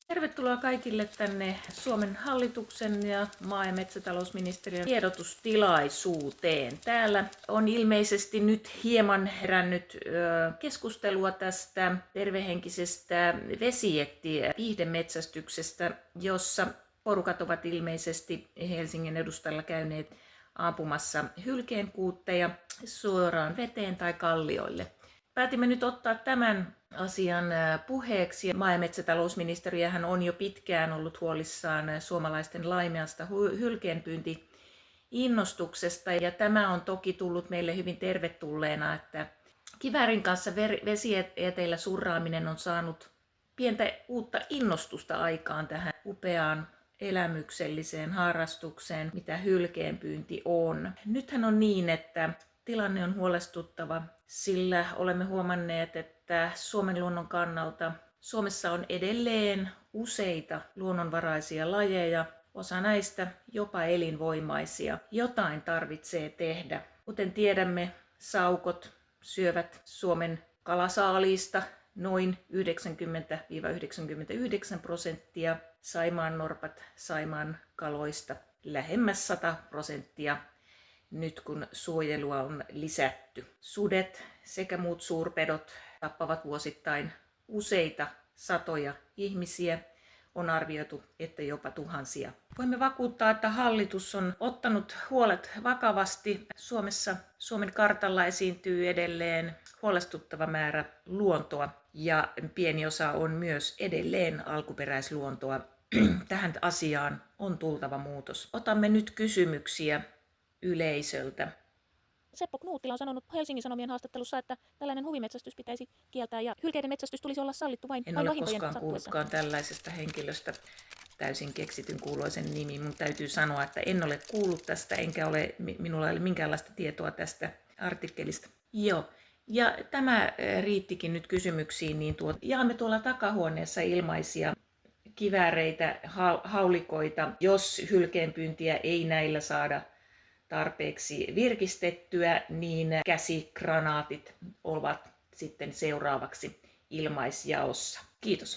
Tervetuloa kaikille tänne Suomen hallituksen ja maa- ja metsätalousministeriön tiedotustilaisuuteen. Täällä on ilmeisesti nyt hieman herännyt keskustelua tästä tervehenkisestä vesijätti-viihdemetsästyksestä, jossa porukat ovat ilmeisesti Helsingin edustalla käyneet ampumassa hylkeenkuutteja suoraan veteen tai kallioille. Päätimme nyt ottaa tämän asian puheeksi. Maa- ja metsätalousministeriöhän on jo pitkään ollut huolissaan suomalaisten laimeasta hylkeenpyynti-innostuksesta. Ja tämä on toki tullut meille hyvin tervetulleena, että kiväärin kanssa vesijäteillä surraaminen on saanut pientä uutta innostusta aikaan tähän upeaan elämykselliseen harrastukseen, mitä hylkeenpyynti on. Nythän on niin, että tilanne on huolestuttava, sillä olemme huomanneet, että Suomen luonnon kannalta Suomessa on edelleen useita luonnonvaraisia lajeja, osa näistä jopa elinvoimaisia. Jotain tarvitsee tehdä. Kuten tiedämme, saukot syövät Suomen kalasaaliista noin 90–99%, saimaannorpat saimaan kaloista lähemmäs 100%. Nyt kun suojelua on lisätty. Sudet sekä muut suurpedot tappavat vuosittain useita satoja ihmisiä, on arvioitu, että jopa tuhansia. Voimme vakuuttaa, että hallitus on ottanut huolet vakavasti. Suomen kartalla esiintyy edelleen huolestuttava määrä luontoa ja pieni osa on myös edelleen alkuperäisluontoa. Tähän asiaan on tultava muutos. Otamme nyt kysymyksiä yleisöltä. Seppo Knuuttila on sanonut Helsingin Sanomien haastattelussa, että tällainen huvimetsästys pitäisi kieltää ja hylkeiden metsästys tulisi olla sallittu vain En vahinkojen ole koskaan sattuessa. kuullutkaan tällaisesta henkilöstä, täysin keksityn kuuloisen nimi. Mun täytyy sanoa, että en ole kuullut tästä, minulla ei ole minkäänlaista tietoa tästä artikkelista. Joo. Ja tämä riittikin nyt kysymyksiin, niin jaamme tuolla takahuoneessa ilmaisia kivääreitä, haulikoita, jos hylkeenpyyntiä ei näillä saada tarpeeksi virkistettyä, niin käsikranaatit ovat sitten seuraavaksi ilmaisjaossa. Kiitos.